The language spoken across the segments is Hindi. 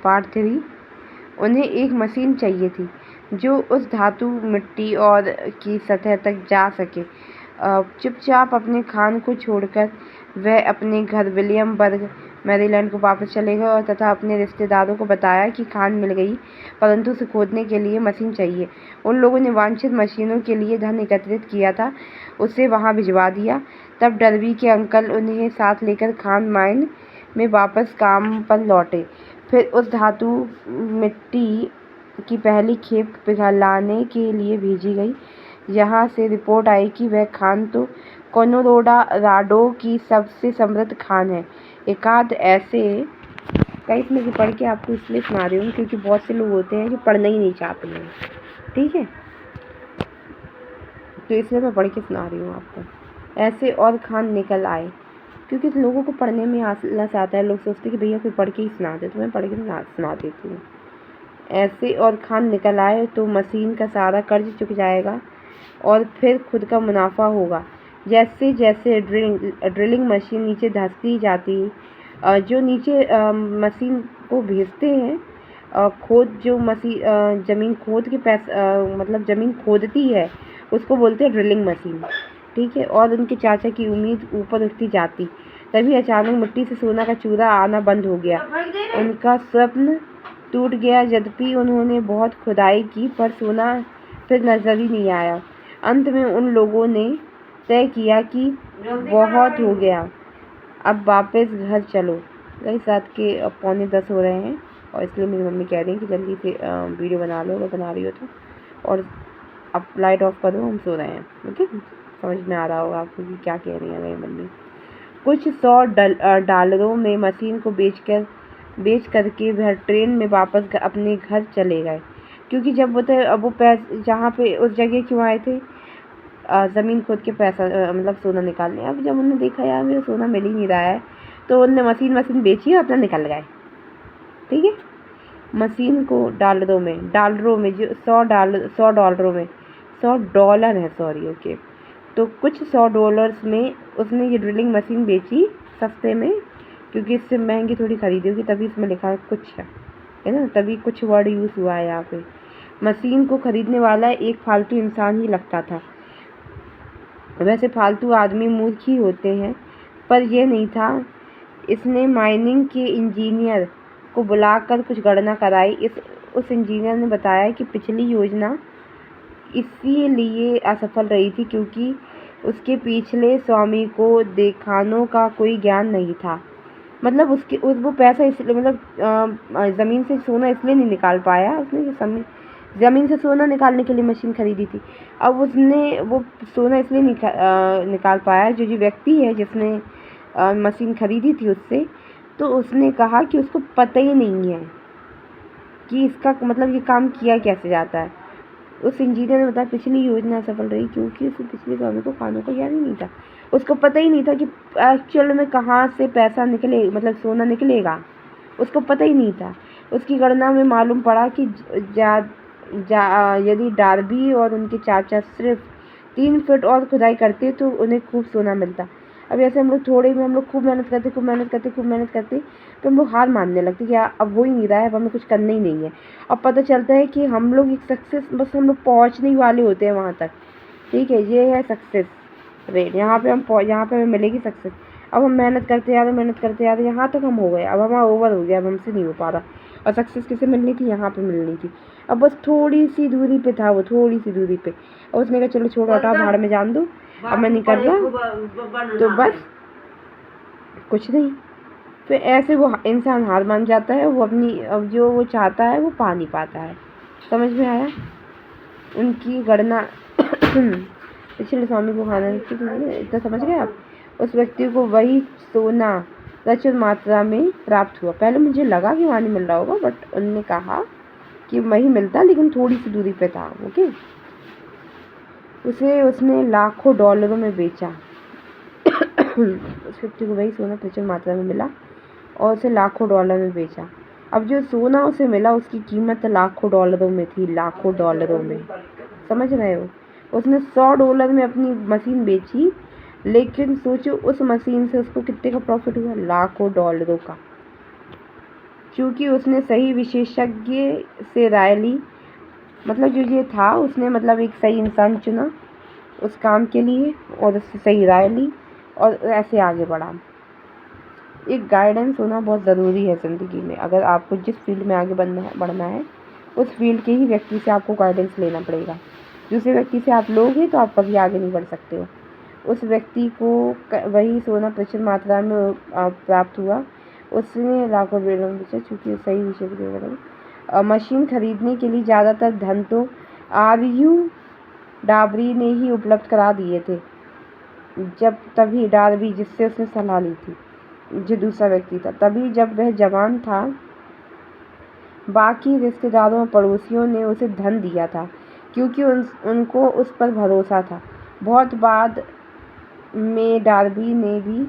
पार्ट 3। उन्हें एक मशीन चाहिए थी जो उस धातु मिट्टी और की सतह तक जा सके। चुपचाप अपने खान को छोड़कर वह अपने घर विलियमबर्ग मैरीलैंड को वापस चले गए और तथा अपने रिश्तेदारों को बताया कि खान मिल गई, परंतु उसे खोदने के लिए मशीन चाहिए। उन लोगों ने वांछित मशीनों के लिए धन एकत्रित किया था, उसे वहां भिजवा दिया। तब डर्बी के अंकल उन्हें साथ लेकर खान माइन में वापस काम पर लौटे। फिर उस धातु मिट्टी की पहली खेप पिघलाने के लिए भेजी गई। यहाँ से रिपोर्ट आई कि वह खान तो कोलोराडो की सबसे समृद्ध खान है। एकाध ऐसे कई इसमें से पढ़ के आपको इसलिए सुना रही हूँ क्योंकि बहुत से लोग होते हैं जो पढ़ना ही नहीं चाहते हैं, ठीक है, तो इसलिए मैं पढ़ के सुना रही हूँ आपको। ऐसे और खान निकल आए, क्योंकि लोगों को पढ़ने में आलस आता है। लोग सोचते हैं कि भैया कोई पढ़ के ही सुना दे, तो मैं पढ़ के सुना देती हूँ। ऐसे और खान निकल आए तो मशीन का सारा कर्ज चुक जाएगा और फिर खुद का मुनाफा होगा। जैसे जैसे ड्रिलिंग मशीन नीचे धंसती जाती, जो नीचे मशीन को भेजते हैं, खोद जो मशीन ज़मीन खोद के मतलब ज़मीन खोदती है उसको बोलते हैं ड्रिलिंग मशीन, ठीक है। और उनके चाचा की उम्मीद ऊपर उठती जाती। तभी अचानक मिट्टी से सोना का चूरा आना बंद हो गया। उनका स्वप्न टूट गया। यद्यपि उन्होंने बहुत खुदाई की पर सोना फिर नजर ही नहीं आया। अंत में उन लोगों ने तय किया कि बहुत हो गया, अब वापस घर चलो। गाइस रात के 9:45 हो रहे हैं और इसलिए मेरी मम्मी कह रही है कि जल्दी से वीडियो बना लो, अगर बना रही हो तो, और अब लाइट ऑफ करो, हम सो रहे हैं। ओके, समझ में आ रहा होगा आपको कि क्या कह रही है मेरी मम्मी। कुछ $100 में मशीन को बेच करके वह ट्रेन में वापस अपने घर चले गए। क्योंकि जब वो पैसे जहाँ पे उस जगह क्यों आए थे, ज़मीन खोद के पैसा मतलब सोना निकालने। अब जब उन्होंने देखा यार मेरा सोना मिल ही नहीं रहा है, तो उन्होंने मशीन बेची और अपना निकल गए, ठीक है। मशीन को डॉलरों में जो $100 है, सॉरी, ओके, तो कुछ $100 में उसने ये ड्रिलिंग मशीन बेची सस्ते में, क्योंकि इससे महंगी थोड़ी खरीदी होगी, तभी इसमें लिखा कुछ है ना, तभी कुछ वर्ड यूज़ हुआ है यहाँ पे। मशीन को खरीदने वाला एक फालतू इंसान ही लगता था। वैसे फालतू आदमी मूर्ख ही होते हैं, पर यह नहीं था। इसने माइनिंग के इंजीनियर को बुलाकर कुछ गणना कराई। उस इंजीनियर ने बताया कि पिछली योजना इसीलिए असफल रही थी क्योंकि उसके पिछले स्वामी को देखानों का कोई ज्ञान नहीं था। मतलब वो पैसा इसलिए, मतलब ज़मीन से सोना इसलिए नहीं निकाल पाया। उसने ज़मीन से सोना निकालने के लिए मशीन खरीदी थी। अब उसने वो सोना इसलिए निकाल पाया, जो व्यक्ति है जिसने मशीन खरीदी थी उससे, तो उसने कहा कि उसको पता ही नहीं है कि इसका मतलब ये काम किया कैसे जाता है। उस इंजीनियर ने बताया पिछली योजना सफल रही क्योंकि उसके पिछले स्वामी को खानों का ज्ञान ही नहीं था। उसको पता ही नहीं था कि एक्चुअल में कहाँ से पैसा निकले, मतलब सोना निकलेगा, उसको पता ही नहीं था। उसकी गणना में मालूम पड़ा कि यदि डार्बी और उनके चाचा सिर्फ 3 फुट और खुदाई करते तो उन्हें खूब सोना मिलता। अब ऐसे हम लोग थोड़े में हम लोग खूब मेहनत करते तो हम लोग हार मानने लगते कि अब हो ही नहीं रहा है, अब हमें कुछ करना ही नहीं है। अब पता चलता है कि हम लोग एक सक्सेस, बस हम लोग पहुँचने ही वाले होते हैं वहाँ तक, ठीक है। ये है सक्सेस रेट, यहाँ पे हमें मिलेगी सक्सेस। अब हम मेहनत करते आ रहे, यहाँ तक हम हो गए, अब हमारा ओवर हो गया, अब हमसे नहीं हो पा रहा। और सक्सेस किसे मिलनी थी, यहाँ पे मिलनी थी। अब बस थोड़ी सी दूरी पे था वो, थोड़ी सी दूरी पे। और उसने कहा चलो छोड़ो हटाओ, भाड़ में जान दो, अब मैं नहीं कर रहा, तो बस कुछ नहीं। फिर ऐसे वो इंसान हार मान जाता है। वो अपनी अब जो वो चाहता है वो पा नहीं पाता है। समझ में आया? उनकी गणना पिछले स्वामी को खाना इतना समझ गए आप? उस व्यक्ति को वही सोना प्रचुर मात्रा में प्राप्त हुआ। पहले मुझे लगा कि वहाँ नहीं मिल रहा होगा, बट उन्होंने कहा कि वही मिलता, लेकिन थोड़ी सी दूरी पे था। ओके, उसने लाखों डॉलरों में बेचा। उस व्यक्ति को वही सोना प्रचुर मात्रा में मिला और उसे लाखों डॉलर में बेचा। अब जो सोना उसे मिला उसकी कीमत लाखों डॉलरों में थी, लाखों डॉलरों में, समझ रहे हो? उसने $100 में अपनी मशीन बेची, लेकिन सोचो उस मशीन से उसको कितने का प्रॉफिट हुआ, लाखों डॉलरों का। चूँकि उसने सही विशेषज्ञ से राय ली, मतलब जो ये था उसने मतलब एक सही इंसान चुना उस काम के लिए और उससे सही राय ली और ऐसे आगे बढ़ा। एक गाइडेंस होना बहुत ज़रूरी है ज़िंदगी में। अगर आपको जिस फील्ड में आगे बढ़ना है उस फील्ड के ही व्यक्ति से आपको गाइडेंस लेना पड़ेगा। दूसरे व्यक्ति से आप लोगे तो आप कभी आगे नहीं बढ़ सकते हो। उस व्यक्ति को वही सोना प्रचुर मात्रा में प्राप्त हुआ। उसने लाखों बेड़ों में बेचा, चूँकि सही विषय मशीन खरीदने के लिए ज़्यादातर धन तो आरयू डाबरी ने ही उपलब्ध करा दिए थे। तभी डार्बी, जिससे उसने सलाह ली थी, जो दूसरा व्यक्ति था, तभी जब वह जवान था बाकी रिश्तेदारों और पड़ोसियों ने उसे धन दिया था, क्योंकि उनको उस पर भरोसा था। बहुत बाद में डार्बी ने भी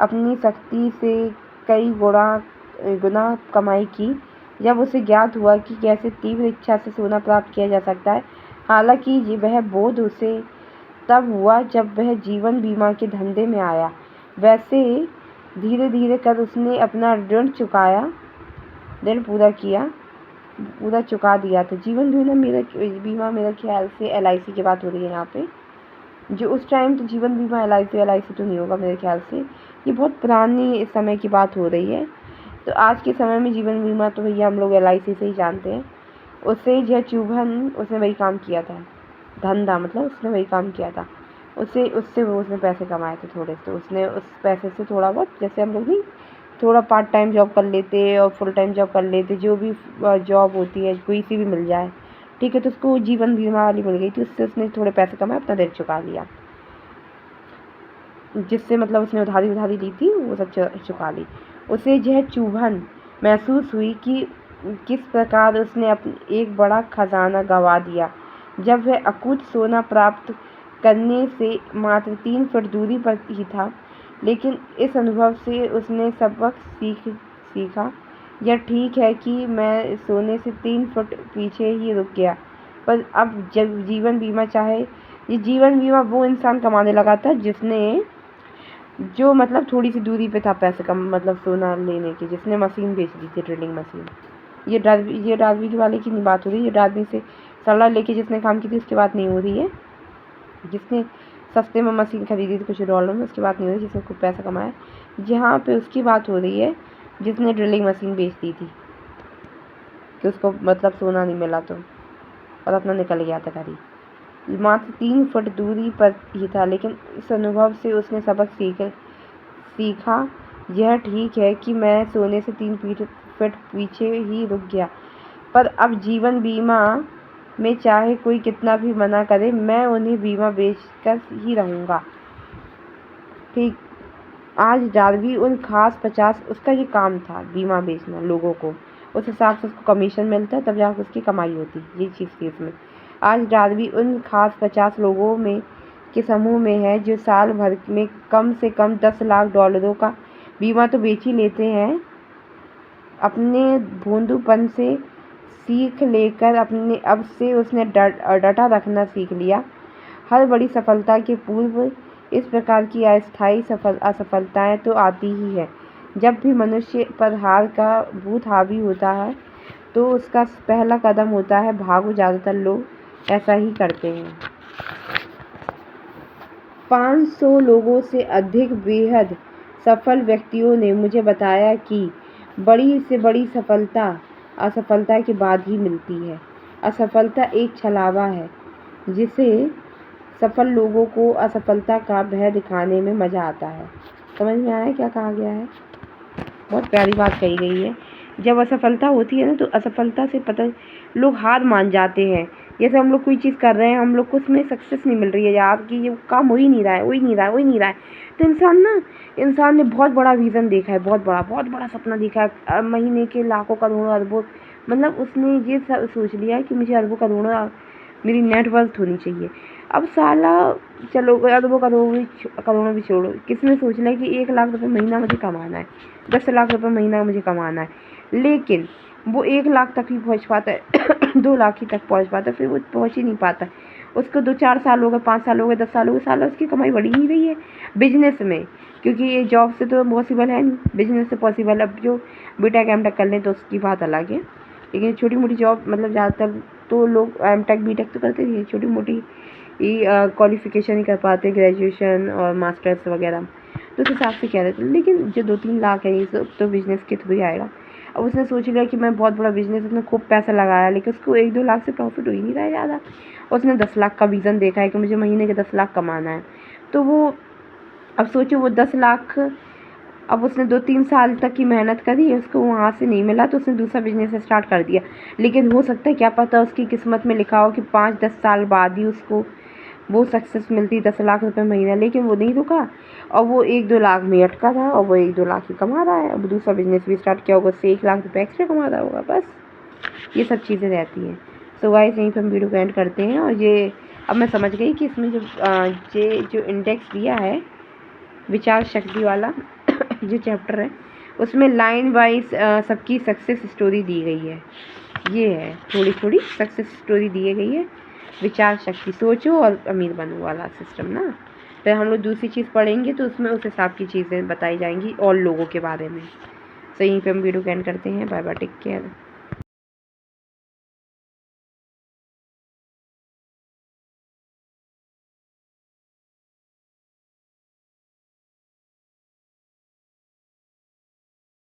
अपनी शक्ति से कई गुना कमाई की, जब उसे ज्ञात हुआ कि कैसे तीव्र इच्छा से सोना प्राप्त किया जा सकता है। हालांकि वह बोध उसे तब हुआ जब वह जीवन बीमा के धंधे में आया। वैसे धीरे धीरे कर उसने अपना ऋण पूरा चुका दिया था। जीवन बीमा मेरा ख्याल से LIC की बात हो रही है यहाँ पे। जो उस टाइम तो जीवन बीमा LIC तो नहीं होगा मेरे ख्याल से, ये बहुत पुरानी समय की बात हो रही है। तो आज के समय में जीवन बीमा तो भैया हम लोग LIC से ही जानते हैं। उसने वही काम किया था, धंधा मतलब उसने वही काम किया था। उसने पैसे कमाए थे थोड़े से। उसने उस पैसे से थोड़ा बहुत, जैसे हम लोग नहीं थोड़ा पार्ट टाइम जॉब कर लेते और फुल टाइम जॉब कर लेते, जो भी जॉब होती है कोई सी भी मिल जाए, ठीक है, तो उसको जीवन बीमा वाली मिल गई थी। उससे उसने थोड़े पैसे कमाए, अपना ऋण चुका लिया, जिससे मतलब उसने उधारी ली थी वो सब चुका ली। उसे यह चुभन महसूस हुई कि किस प्रकार उसने एक बड़ा खजाना गंवा दिया, जब वह अकूत सोना प्राप्त करने से मात्र 3 फुट दूरी पर ही था। लेकिन इस अनुभव से उसने सबक सीखा। यह ठीक है कि मैं सोने से 3 फुट पीछे ही रुक गया, पर अब जब जीवन बीमा वो इंसान कमाने लगा था जो मतलब थोड़ी सी दूरी पे था पैसे कम मतलब सोना लेने की, जिसने मशीन बेच दी थी, ड्रिलिंग मशीन। ये डार्बी वाले की नहीं बात हो रही है। ये डार्बी से सलाह लेके जिसने काम की थी उसकी बात नहीं हो रही है। जिसने सस्ते में मशीन खरीदी थी कुछ डॉलर में, उसकी बात नहीं हो रही। जिसने खूब पैसा कमाया, यहाँ पे उसकी बात हो रही है जिसने ड्रिलिंग मशीन बेच दी थी, कि उसको मतलब सोना नहीं मिला तो, और अपना निकल गया था घर ही। मात्र 3 फुट दूरी पर ही था, लेकिन इस अनुभव से उसने सबक सीखा। यह ठीक है कि मैं सोने से 3 फुट पीछे ही रुक गया, पर अब जीवन बीमा में चाहे कोई कितना भी मना करे, मैं उन्हें बीमा बेचकर ही रहूँगा। ठीक, आज डार्बी उन खास 50 उसका ये काम था बीमा बेचना लोगों को, उस हिसाब से उसको कमीशन मिलता है, तब जाकर उसकी कमाई होती, ये चीज़ थी इसमें। आज डार्बी उन खास 50 लोगों में के समूह में है जो साल भर में कम से कम 10 लाख डॉलरों का बीमा तो बेच ही लेते हैं। अपने भोंदूपन से सीख लेकर अब से उसने डटा रखना सीख लिया। हर बड़ी सफलता के पूर्व इस प्रकार की अस्थायी असफलताएं तो आती ही है। जब भी मनुष्य पर हार का भूत हावी होता है तो उसका पहला कदम होता है भागो। ज़्यादातर लोग ऐसा ही करते हैं। 500 लोगों से अधिक बेहद सफल व्यक्तियों ने मुझे बताया कि बड़ी से बड़ी सफलता असफलता के बाद ही मिलती है। असफलता एक छलावा है जिसे सफल लोगों को असफलता का भय दिखाने में मज़ा आता है। समझ में आया क्या कहा गया है? बहुत प्यारी बात कही गई है। जब असफलता होती है ना, तो असफलता से लोग हार मान जाते हैं। जैसे हम लोग कोई चीज़ कर रहे हैं, हम लोग को उसमें सक्सेस नहीं मिल रही है, यार कि ये काम हो ही नहीं रहा है, तो इंसान ने बहुत बड़ा विज़न देखा है, बहुत बड़ा सपना देखा है, महीने के लाखों करोड़ों अरबों, मतलब उसने ये सोच लिया है कि मुझे अरबों करोड़ों मेरी नेटवर्थ होनी चाहिए। अब साला चलो अरबों करोड़ों भी छोड़ो, किसने सोच लिया कि 1 लाख रुपये महीना मुझे कमाना है, 10 लाख रुपये महीना मुझे कमाना है, लेकिन वो 1 लाख तक ही पहुँच पाता है 2 लाख ही तक पहुँच पाता है, फिर वो पहुँच ही नहीं पाता। उसको 2-4 साल हो गए, 5 साल हो गए, 10 साल हो गए, साला उसकी कमाई बढ़ ही नहीं रही है बिजनेस में। क्योंकि ये जॉब से तो पॉसिबल है नहीं, बिजनेस से पॉसिबल। अब जो बीटेक एमटेक कर लें तो उसकी बात अलग है, लेकिन छोटी मोटी जॉब मतलब ज़्यादातर तो लोग एमटेक बीटेक तो करते नहीं, छोटी मोटी ही क्वालिफिकेशन ही कर पाते, ग्रेजुएशन और मास्टर्स वगैरह, तो उस हिसाब से कह रहे थे। लेकिन जो 2-3 लाख है ये सब तो बिज़नेस के थ्रू ही आएगा। अब उसने सोच लिया कि मैं बहुत बड़ा बिज़नेस, उसने खूब पैसा लगाया, लेकिन उसको 1-2 लाख से प्रॉफिट हो ही नहीं रहा है ज़्यादा। उसने 10 लाख का विज़न देखा है कि मुझे महीने के 10 लाख कमाना है, तो वो अब सोचो वो 10 लाख, अब उसने 2-3 साल तक की मेहनत करी, उसको वहाँ से नहीं मिला तो उसने दूसरा बिज़नेस स्टार्ट कर दिया। लेकिन हो सकता है, क्या पता उसकी किस्मत में लिखा हो कि 5-10 साल बाद ही उसको वो सक्सेस मिलती, 10 लाख रुपए महीना। लेकिन वो नहीं रुका और वो 1-2 लाख में अटका था और वो 1-2 लाख ही कमा रहा है। अब दूसरा बिज़नेस भी स्टार्ट किया होगा, उससे 1 लाख रुपए एक्स्ट्रा कमा रहा होगा। बस ये सब चीज़ें रहती हैं। सो गाइस यहीं पे हम वीडियो को एंड करते हैं। और ये अब मैं समझ गई कि इसमें ये जो इंडेक्स दिया है विचार शक्ति वाला जो चैप्टर है, उसमें लाइन वाइज सबकी सक्सेस स्टोरी दी गई है। ये है, थोड़ी थोड़ी सक्सेस स्टोरी दी गई है, विचार शक्ति, सोचो और अमीर बनो वाला सिस्टम ना। फिर हम लोग दूसरी चीज़ पढ़ेंगे तो उसमें उस हिसाब की चीज़ें बताई जाएंगी और लोगों के बारे में। सो यहीं पे हम वीडियो को एंड करते हैं। Bye bye, take care.